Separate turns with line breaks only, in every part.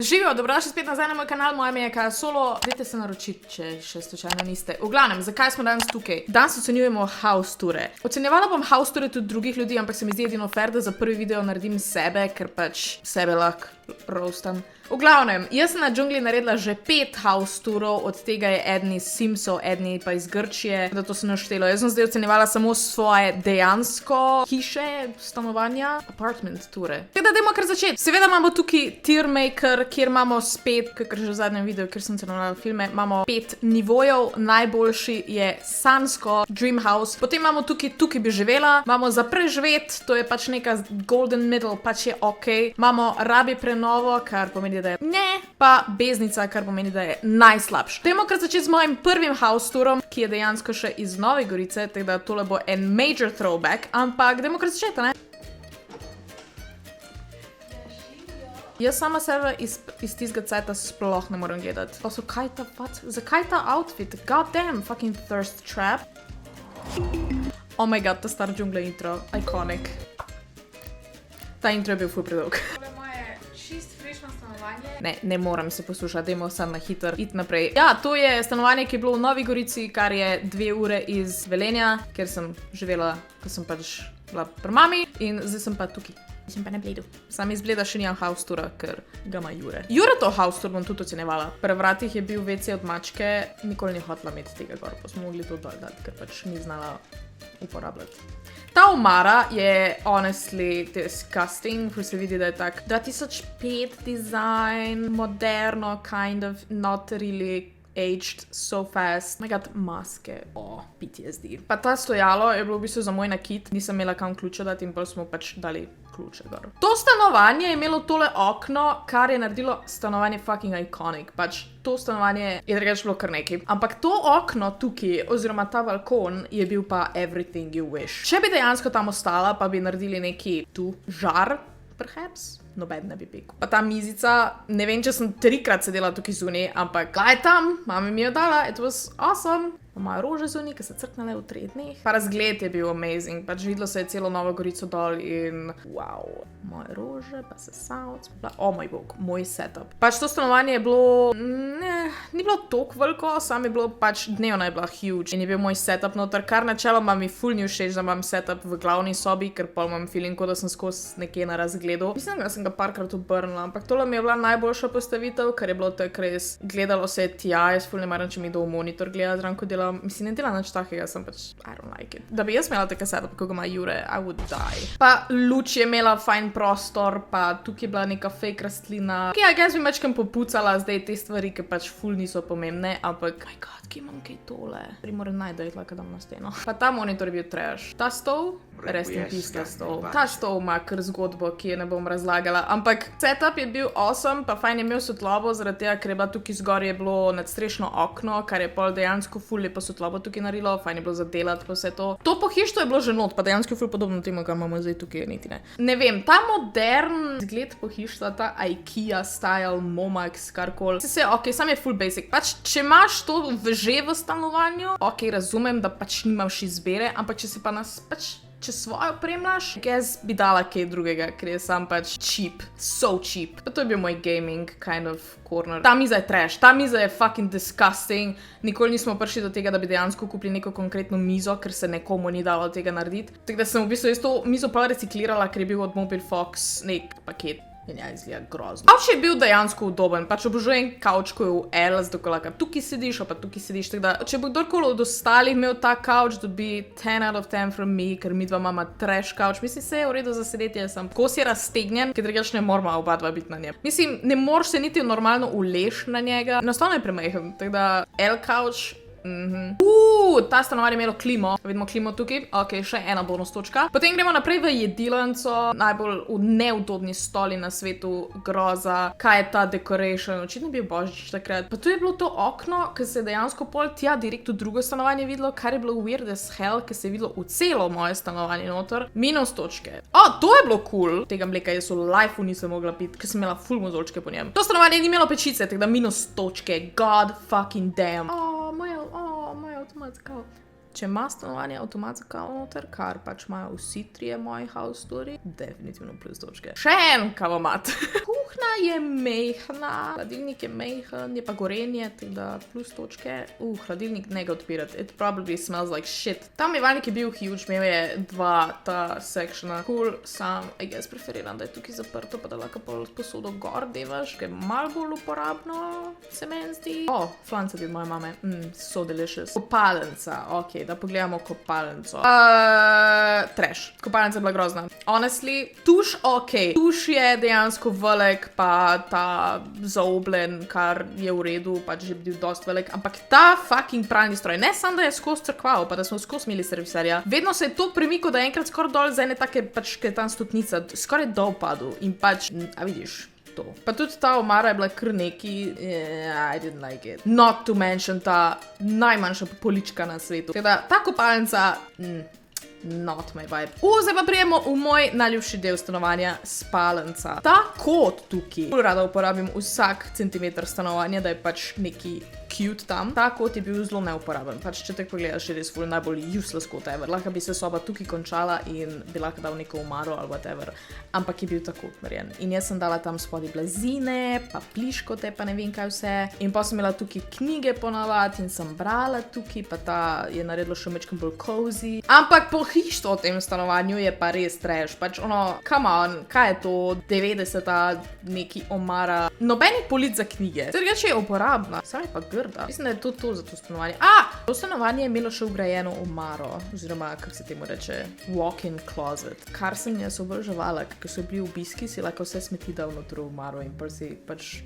Živijo, dobrodošli spet nazaj na moj kanal, moje ime je Kaja Solo. Dajte se naročiti, če še slučajno niste. V glavnem, zakaj smo danes tukaj? Danes ocenjujemo house ture. Ocenjevala bom house ture tudi drugih ljudi, ampak se mi zdi edino fair, da za prvi video naredim sebe, ker pač sebe lahko roastam. V glavnem, jaz sem na džungli naredila že 5 house turov, od tega je eden iz Simsov, eden pa iz Grčije, da to se naštelo. Jaz sem zdaj ocenjevala samo svoje dejansko hiše, stanovanja, apartment ture. Tako da dajmo kar začeti. Seveda imamo tukaj tier maker, kjer imamo spet, kakor že v zadnjem videu, kjer sem cenovala filme, imamo 5 nivojev. Najboljši je sansko, dream house. Potem imamo tukaj bi živela, imamo za preživeti, to je pač neka golden middle, pač je ok. Imamo rabi prenovo, kar pomeni, da je ne, pa beznica, kar pomeni, da je najslabši. Dajmo kar začeti z mojim prvim house turom, ki je dejansko še iz Nove Gorice, tako da tole bo en major throwback, ampak dajmo kar začeti, ne? Jaz sama sebe iz tistega cajta sploh ne morem gledati. Also, zakaj ta outfit? God damn, fucking thirst trap. Oh my god, ta star džungla intro, iconic. Ta intro je bil ful predolg. Ne moram se poslušati, dajmo samo na hitro iti naprej. Ja, to je stanovanje, ki je bilo v Novi Gorici, kar je 2 ure iz Velenja, ker sem živela, ko sem pač bila pri mami in zdaj sem pa tukaj. Sem pa na Bledu. Sam iz Bleda še nimam house tura, ker ga ima Jure. Jure to house tour bom tudi ocenevala. Pri vratih je bil WC od mačke, nikoli ni hotela imeti tega gor, pa smo mogli to dol dati, ker pač ni znala uporabljati. Ta omara je honestly disgusting, ker se vidi, da je tak 2005 design, moderno, kind of, not really aged so fast. My god, maske. PTSD. Pa ta stojalo je bilo v bistvu za moj nakit, nisem imela kam ključa dati in bolj smo pač dali ključe gor. To stanovanje je imelo tole okno, kar je naredilo stanovanje fucking iconic. Pač to stanovanje je drugače bilo kar nekaj. Ampak to okno tukaj, oziroma ta balkon, je bil pa everything you wish. Če bi dejansko tam ostala, pa bi naredili neki tu žar, perhaps, noben ne bi pekel. Pa ta mizica, ne vem, če sem 3-krat sedela tukaj zunaj, ampak kaj tam, mama mi je dala, it was awesome. Pa moje rože zunaj, ki so crknale v 3 dneh. Pa razgled je bil amazing, pač videlo se je celo Novo Gorico dol in wow. Moje rože, pa se savc, oh moj bog, moj setup. Pač to stanovanje je bilo, ni bilo toliko veliko, sam je bilo pač dnevna je bila huge in je bil moj setup noter, kar načeloma mi ful ni všeč, da imam setup v glavni sobi, ker pol imam feeling, kot da sem skozi nekje na razgledu. Mislim, da sem ga parkrat obrnila, ampak tole mi je bila najboljša postavitev, ker je bilo tako res, gledalo se je tja, jaz ful ne maram, če mi do v monitor gleda zranko delam, mislim, ne dela nič takega, sem pač, I don't like it. Da bi jaz imela take setup, kako ga ima Jure, I would die. Pa luč je imela fajn prostor, pa tukaj je bila neka fake rastlina. Ja, jaz bi mečkem popucala zdaj te stvari, ki pač ful niso pomembne, ampak, my god, ki imam kaj tole. Moram najti, da dam na steno. Pa ta monitor je bil trash. Ta stol, rest in peace ta stol. Ta stol ima kar zgodbo, ki je ne bom razlagala, ampak setup je bil awesome, pa fajn je imel svetlobo, zaradi tega, ker je bila tukaj zgor je bilo nadstrešno okno, kar je pol dejansko ful lepo svetlobo tukaj naredilo, fajn je bilo zadelati pa vse to. To pohištvo je bilo že not, pa dejansko ful podobno temu, kar imamo zdaj tukaj, niti ne. Ne vem, ta modern zgled pohištva, ta IKEA style, Momax, karkoli. Ok, sam je ful basic. Pač, če imaš to že v stanovanju, ok, razumem, da pač nimaš izbere, ampak če si pa če svojo opremljaš, jaz bi dala kaj drugega, ker je sam pač cheap, so cheap. Pa to je bil moj gaming kind of corner. Ta miza je trash, ta miza je fucking disgusting. Nikoli nismo prišli do tega, da bi dejansko kupili neko konkretno mizo, ker se nekomu ni dalo tega narediti. Tako da sem v bistvu to mizo pa reciklirala, ker je bil od Mobile Fox nek paket. In ja, izgleda grozno. Kavč je bil dejansko udoben, pač obožujem kavč, ko je v L, zato ko tukaj sediš, pa tukaj sediš, tako da, če bo kdorkoli od ostalih imel ta kavč, dobi 10 out of 10 from me, ker midva mama trash kavč. Mislim, se je v redu za sedeti, jaz sem kos je raztegnjen, ker drugač ne moramo oba dva biti na njem. Mislim, ne moreš se niti normalno uleš na njega, enostavno je premajhen, tako da L kavč. Ta stanovanje je imelo klimo. Vidimo klimo tukaj. Ok, še ena bonus točka. Potem gremo naprej v jedilnico. Najbolj neudobni stoli na svetu, groza. Kaj je ta decoration? Očitno je bil božič takrat. Pa tu je bilo to okno, ki se je dejansko pol tja direkt v drugo stanovanje videlo, kar je bilo weird as hell, ki se je videlo v celo moje stanovanje noter. Minus točke. To je bilo cool. Tega mleka jaz v lifeu nisem mogla piti, ker sem imela ful mozolčke po njem. To stanovanje ni imelo pečice, tako da minus točke. God fucking damn. Moj avtomat za kavo. Če ima stanovanje avtomat za kavo noter, kar pač imajo vsi 3 moji house touri, definitivno plus točke. Še en kavomat. Kuhna je mehna, hladilnik je mehen, je pa gorenje, tako da plus točke. Hladilnik ne ga odpirati, it probably smells like shit. Ta umivalnik je bil huge, imel je 2 ta sectiona. Cool, sam, I guess preferiram, da je tukaj zaprto, pa da lahko posodo gor devaš, ki je malo bolj uporabno, se meni zdi. Flanca bi od moje mame, so delicious. Kopalnica, ok, da pogledamo kopalnico. Trash, kopalnica je bila grozna. Honestly, tuš ok, tuš je dejansko velik, pa ta zaobljen, kar je v redu, pač že bil dost velik, ampak ta fucking pralni stroj, ne samo da je skozi crkval, pa da smo skozi imeli serviserja, vedno se je to premikalo, da je enkrat skoraj dol z ene take, pač, ker je tam stopnica, skoraj dol padel in pač, a vidiš, to. Pa tudi ta omara je bila kar neki, I didn't like it. Not to mention ta najmanjša polička na svetu. Teda, ta kopalnica, not my vibe. Zdaj pa prijemo v moj najljubši del stanovanja, spalnica. Ta kot tukaj, rada uporabim vsak centimeter stanovanja, da je pač neki cute tam. Ta kot je bil zelo neuporaben. Pač, če tako pogledaš, je res ful najbolj useless kot ever. Lahko bi se soba tukaj končala in bi lahko dal neko omaro ali whatever. Ampak je bil tako narejen. In jaz sem dala tam spodaj blazine, pa pliškote, pa ne vem kaj vse. In pa sem imela tukaj knjige ponavadi in sem brala tukaj, pa ta je naredila še mečkam bolj cozy. Ampak pohištvo v tem stanovanju je pa res trash. Pač ono, come on, kaj je to, 90-ta neki omara. Nobenih polic za knjige. Drugače je uporabna. Sam je pa grda. Mislim, da je to za to stanovanje. To stanovanje je imelo še ugrajeno omaro, oziroma, kako se temu reče, walk-in closet. Kar sem jaz oboževala, ko so bili obiski, si lahko vse smeti dal noter v omaro in si pač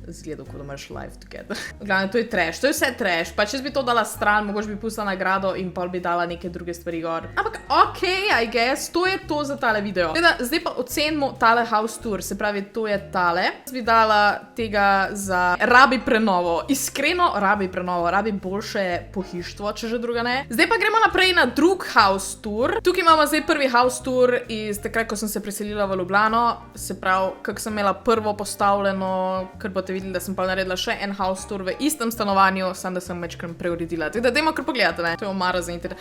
zgledal, ko da imaš life together. Glavno, to je trash, to je vse trash. Pa če bi to dala stran, mogoče bi pustila nagrado in pol bi dala neke druge stvari gor. Ampak ok, I guess, to je to za tale video. Zdaj pa ocenimo tale house tour, se pravi, to je tale. Jaz bi dala tega za rabi prenovo. Iskreno rabi prenovo, rabi boljše pohištvo, če že druga ne. Zdaj pa gremo naprej na drug house tour. Tukaj imamo zdaj prvi house tour iz takrat, ko sem se preselila v Ljubljano. Se pravi, kako sem imela prvo postavljeno, ker boste videli, da sem pa naredila še en house tour v istem stanovanju, samo da sem večkrat preuredila. Tako da dajmo kar pogledati, ne? To je omara za internet.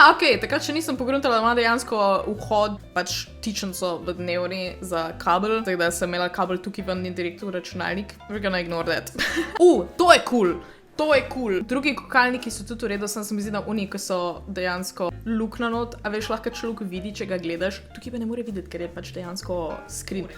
Ok, takrat še nisem pogruntala, da ima dejansko vhod, pač tičnico v dnevni za kabel, tako da sem imela kabel tukaj ven in direkt v računalnik. We're gonna ignore that. To je cool! To je cool. Drugi kokalniki so tudi v redu, sem se mi zdi, da oni, ki so dejansko luknja not, a veš, lahko človek vidi, če ga gledaš. Tukaj pa ne more videti, ker je pač dejansko screen.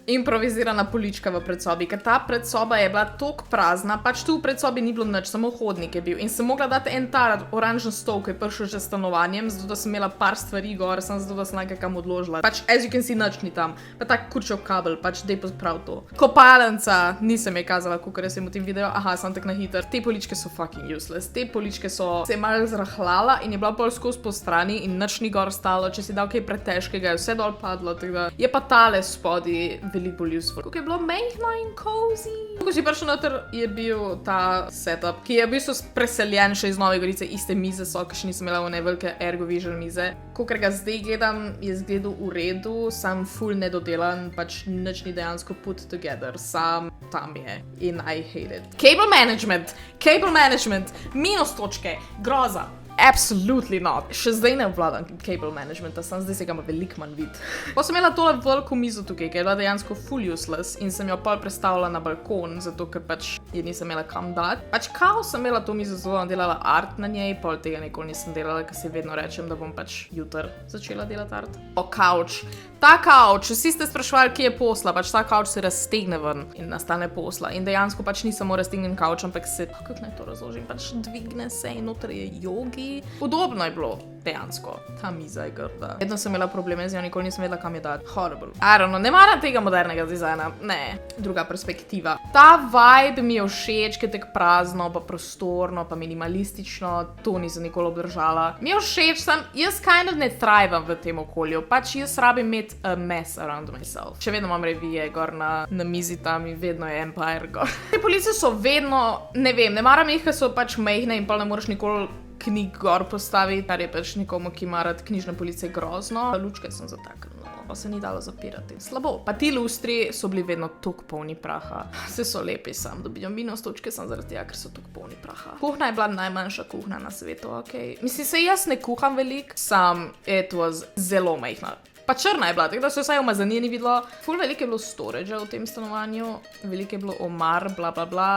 Improvizirana polička v predsobi, ker ta predsoba je bila toliko prazna, pač tu v predsobi ni bilo nič, samo hodnik je bil. In sem mogla dati en ta oranžen stol, ki je prišel že s stanovanjem, zato da sem imela par stvari gor, sem zato da sem nekaj kam odložila. Pač, as you can see, nič ni tam. Pa tak kurčev kabel, pač dej posprav to. Kopalnica, nisem je kazala, kakor sem v tem videu, sem tak na hiter. Te poličke so fucking useless. Te poličke so se malo zrahlala in je bila pol skozi po strani in nič ni gor stalo, če si dal kaj pretežkega, je vse dol padlo, tako da je pa tale spodaj veliko bolj useful. Kako je bilo mehno in cozy. Ko si prišel noter, je bil ta setup, ki je v bistvu preseljen še iz Nove Gorice, iste mize so, ki še nisem imela one velike Ergovision mize. Kakor ga zdaj gledam, je zgledal v redu, sam full nedodelan, pač nič ni dejansko put together, sam tam je in I hate it. Cable management, minus točke, groza. Absolutely not. Še zdaj ne obvladam cable managementa, sem zdaj se ga ima veliko manj vid. Pa sem imela tole veliko mizo tukaj, ki je bila dejansko full useless in sem jo pol prestavila na balkon, zato ker pač je nisem imela kam dati. Pač kao sem imela to mizo zelo, delala art na njej, pol tega nikoli nisem delala, ker si vedno rečem, da bom pač jutr začela delati art. Couch. Ta couch, vsi ste sprašvali, kje je posla, pač ta couch se raztegne ven in nastane posla. In dejansko pač ni samo raztegnen couch, ampak se, kako naj to razložim, pač dvigne se in noter je jogi. Udobno je bilo, dejansko. Ta miza je grda. Vedno sem imela probleme z njo, nikoli nisem vedela, kam je dati. Horrible. Ne maram tega modernega dizajna. Ne. Druga perspektiva. Ta vibe mi je všeč, ker je tako prazno, pa prostorno, pa minimalistično. To nisem nikoli obdržala. Mi je všeč, jaz kind of ne thrivam v tem okolju. Pač jaz rabim imeti a mess around myself. Še vedno imam revije gor na mizi tam in vedno je Empire gor. Te police so vedno, ne vem, ne maram jih, ker so pač mehne in pa ne moraš nikoli knjig gor postaviti, kar je pač nekomu, ki ima rad knjižne police, grozno. Lučke sem zataknila, pa se ni dalo zapirati. Slabo. Pa ti lustri so bili vedno toliko polni praha. Vse so lepi sam, dobijo minus točke sam zaradi tega, ker so toliko polni praha. Kuhna je bila najmanjša kuhna na svetu, ok. Mislim, se jaz ne kuham veliko, sam it was zelo majhna. Pa črna je bila, tako da se vsaj umazanije ni videlo. Ful veliko je bilo storage v tem stanovanju, veliko je bilo omar, bla bla bla.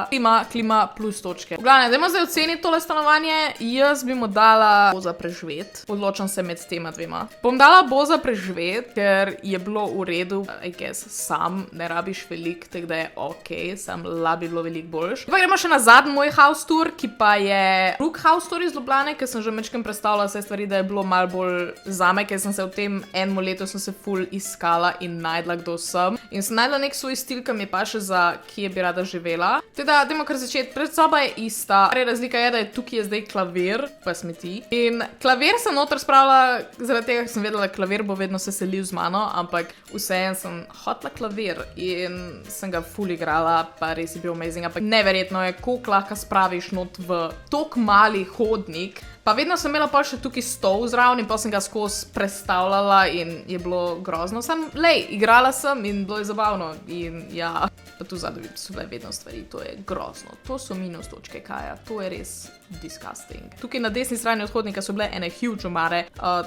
Klima plus točke. V glavnem, dajmo zdaj oceniti tole stanovanje. Jaz bi mu dala bo za preživet. Odločam se med tema dvema. Bom dala bo za preživet, ker je bilo v redu, I guess, sam ne rabiš veliko, tako da je okej, sam bi bilo veliko boljš. Pa gremo še na zadnji moj house tour, ki pa je drug house tour iz Ljubljane, ker sem že mečkem predstavila vse stvari, da je bilo malo bolj zame, ker sem se v tem enem letu sem se ful iskala in najdla, kdo sem. In sem najdla nek svoj stil, ki mi pa še za kje bi rada živela. Teda, dajmo kar začeti. Predsoba je ista. Razlika je, da je tukaj je zdaj klavir, pa smeti. In klavir sem noter spravila, zaradi tega, ker sem vedela, da klavir bo vedno se selil z mano, ampak vseeno sem hotla klavir in sem ga ful igrala, pa res je bil amazing. Ampak neverjetno je, koliko lahko spraviš not v tok mali hodnik. Pa vedno sem imela pa še tukaj stol zraven in pa sem ga skozi prestavljala in je bilo grozno. Igrala sem in bilo je zabavno. In ja, pa tu zadnji so bile vedno stvari, to je grozno. To so minus točke, Kaja, to je res disgusting. Tukaj na desni strani od hodnika so bile ene huge omare,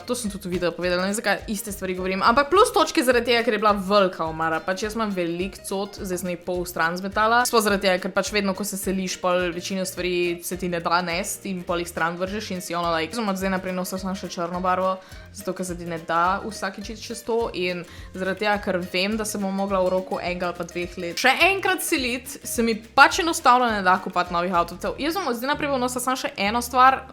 to sem tudi v videu povedala, ne vem zakaj iste stvari govorim, ampak plus točke zaradi tega, ker je bila velika omara, pač jaz imam velik cot, zdaj sem jih pol stran zmetala, sploh zaradi tega, ker pač vedno, ko se seliš, pol večino stvari se ti ne da nest in pol jih stran vržeš in si ono, od zdaj naprej nosil sem še črno barvo, zato ker se ti ne da vsakič čez to in zaradi tega, ker vem, da se bom mogla v roku enega ali pa 2 let še enkrat seliti, se mi pač enostavno ne da kupati novih avtov. Jaz bom od zdaj naprej nosil še eno stvar,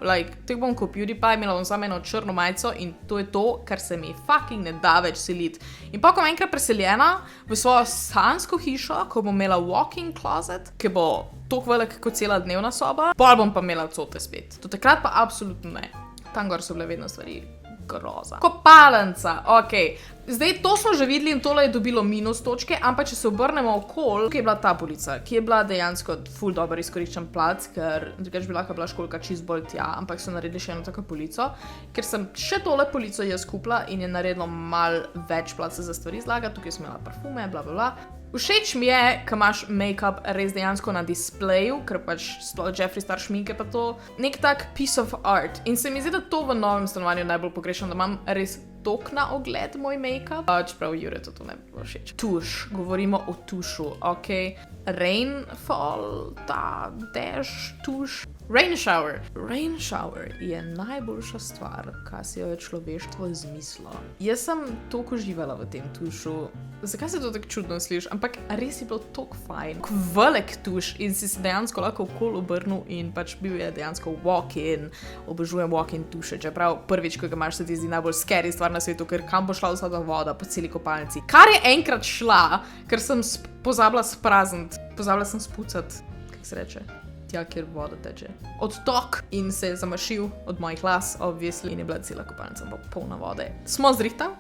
tek bom kot PewDiePie, imela bom samo eno črno majico in to je to, kar se mi fucking ne da več seliti. In pa, ko bom enkrat preseljena v svojo sanjsko hišo, ko bom imela walk-in closet, ki bo toliko velik kot cela dnevna soba, pol bom pa imela cote spet. Do takrat pa absolutno ne. Tam gor so bile vedno stvari groza. Kopalnica, okej. Zdaj, to smo že videli in tole je dobilo minus točke, ampak če se obrnemo okoli, tukaj je bila ta polica, ki je bila dejansko ful dober izkoriščen plac, ker drugače bi lahko bila školka čist bolj tja, ampak so naredili še eno tako polico, ker sem še tole polico jaz kupila in je naredilo mal več placa za stvari zlagati, tukaj sem imela parfume, bla bla bla. Všeč mi je, ko imaš make-up res dejansko na displeju, ker pač Jeffree Star šminke pa to, nek tak piece of art. In se mi zdi, da to v novem stanovanju najbolj pogrešam, da imam res tok na ogled moj make-up. Čeprav Jure to ne bi bilo všeč. Tuš, govorimo o tušu, okej. Rainfall, ta dež, tuš. Rain shower. Rain shower je najboljša stvar, kar si jo je človeštvo izmislilo. Jaz sem toliko uživala v tem tušu. Zakaj se to tako čudno sliši? Ampak res je bilo toliko fajn. Velik tuš in si se dejansko lahko okoli obrnil in pač bil je dejansko walk-in. Obožujem walk-in tuše, čeprav prvič, ko ga imaš, se ti zdi najbolj scary stvar na svetu, ker kam bo šla vsa ta voda po celi kopalnici. Kar je enkrat šla, ker sem pozabila sprazniti, pozabila sem spucati, kako se reče, tja, kjer voda teče. Odtok in se je zamašil od mojih las, obviously, in je bila cela kopalnica polna vode. Smo zrihtali,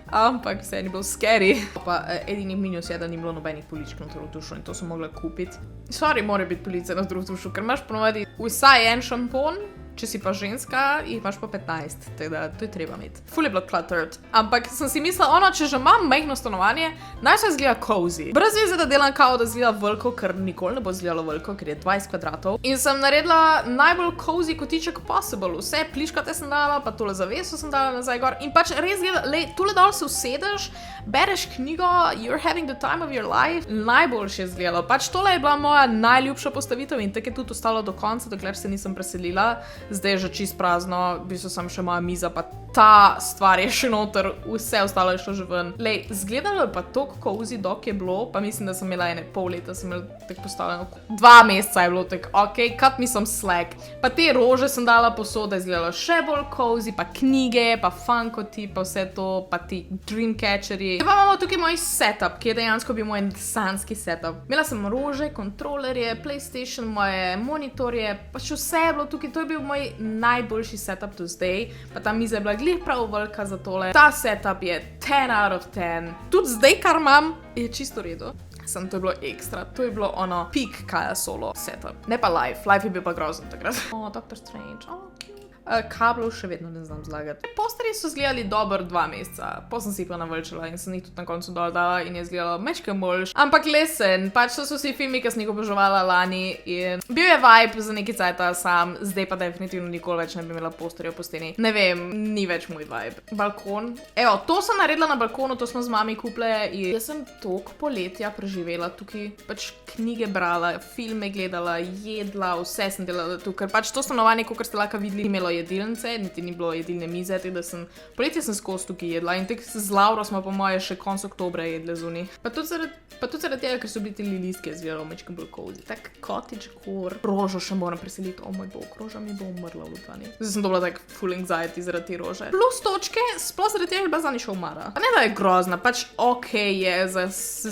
ampak vse ni bilo scary. Pa edini minus je, da ni bilo nobenih poličk noter v tušu in to sem mogla kupiti. Sorry, mora biti police na drug tušu, ker imaš ponovadi vsaj en šampon, če si pa ženska, jih imaš pa 15, teda to je treba imeti. Ful je bilo cluttered, ampak sem si mislila, če že imam majhno stanovanje, naj se izgleda cozy. Brez veze, da delam kao, da izgleda veliko, ker nikoli ne bo izgledalo veliko, ker je 20 kvadratov. In sem naredila najbolj cozy kotiček possible. Vse pliškate sem dala, pa tole zaveso sem dala nazaj gor. In pač res gleda, tole dol se usedeš, bereš knjigo, you're having the time of your life. Najboljše je izgledalo. Pač tole je bila moja najljubša postavitev in tako je tudi ostalo do konca, dokler se nisem preselila. Zdaj je že čist prazno, v bistvu sem še moja miza, pa ta stvar je še noter, vse ostalo je šlo že ven. Zgledalo je pa toliko cozy, dok je bilo, pa mislim, da sem imela pol leta, sem imela tako postavljeno, 2 meseca je bilo tako, okej, cut me some slack. Pa te rože sem dala posod, da je izgledalo še bolj cozy, pa knjige, pa funkoti, pa vse to, pa ti dreamcatcherji. Pa imamo tukaj moj setup, ki je dejansko bil moj sanjski setup. Imela sem rože, kontrolerje, PlayStation, moje monitorje, pa še vse je bilo tukaj, to je bil moj najboljši setup do zdaj, pa ta miza je bila glih prav velika za tole. Ta setup je 10 out of 10. Tudi zdaj, kar imam, je čisto redo. To je bilo ekstra, to je bilo ono peak Kaja Solo setup. Ne pa live je bil pa grozen takrat. Doctor Strange, cute. Kablov še vedno ne znam zlagati. Posterji so izgledali dobro 2 meseca, potem sem si pa navlčala in sem jih tudi na koncu dol dala in je izgledalo mečke boljš. Ampak lesen, pač to so vsi filmi, ki sem jih oboževala lani in bil je vibe za nekaj cajta sam, zdaj pa definitivno nikoli več ne bi imela posterjev po steni. Ne vem, ni več moj vibe. Balkon. Evo, to sem naredila na balkonu, to smo z mami kupile in jaz sem toliko poletja preživela tukaj. Pač knjige brala, filme gledala, jedla, vse sem delala tukaj, ker pač to stanovanje, kot ste lahko videli, imelo jedilnice, niti ni bilo jedilne mize, tako da sem poletje sem skozi tukaj jedla in tek z Lauro smo po moje še konec oktobra jedle zunaj. Pa tudi zaradi tega, ker so bili ti lilijske izgledalo mečke bolj cozy. Tak cottage core. Rožo še moram preseliti, o moj bog, roža mi bo umrla v Ljubljani. Zdaj sem dobila tak full anxiety zaradi te rože. Plus točke, sploh zaradi tega, da zani še umara. Pa ne da je grozna, pač okej je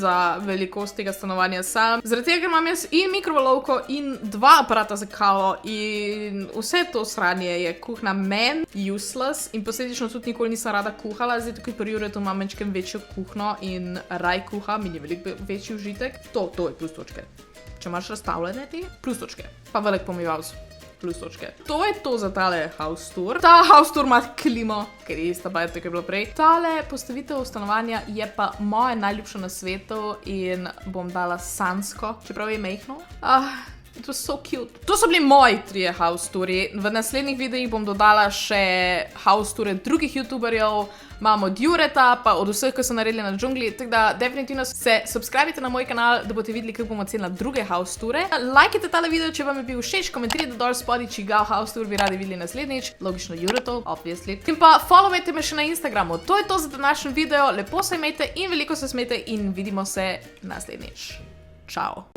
za velikost tega stanovanja sam. Zaradi tega, ker imam jaz in mikrovalovko in 2 aparata za kavo in vse to sranje je kuhna men useless in posledično tudi nikoli nisem rada kuhala, zdaj tukaj pri Juretu imam mečkem večjo kuhno in raj kuha, mi je veliko večji užitek. To je plus točke. Če imaš razstavljene ti, plus točke. Pa velik pomivalc, plus točke. To je to za tale house tour. Ta house tour ima klimo, ker je ista baja, tako je bilo prej. Tale postavitev stanovanja je pa moja najljubša na svetu in bom dala sansko, čeprav je mehno. It was so cute. To so bili moji 3 house touri. V naslednjih videih bom dodala še house toure drugih youtuberjev. Imam od Jureta, pa od vseh, ki so naredili na džungli. Tako da definitivno se subscribite na moj kanal, da boste videli, kako bomo ocenila druge house toure. Lajkajte tale video, če vam je bil všeč, komentirajte dol spodaj, čigav house tour bi radi videli naslednjič. Logično Juretov, obviously. In pa followajte me še na Instagramu. To je to za današnji video. Lepo se imejte in veliko se smejte in vidimo se naslednjič. Čau.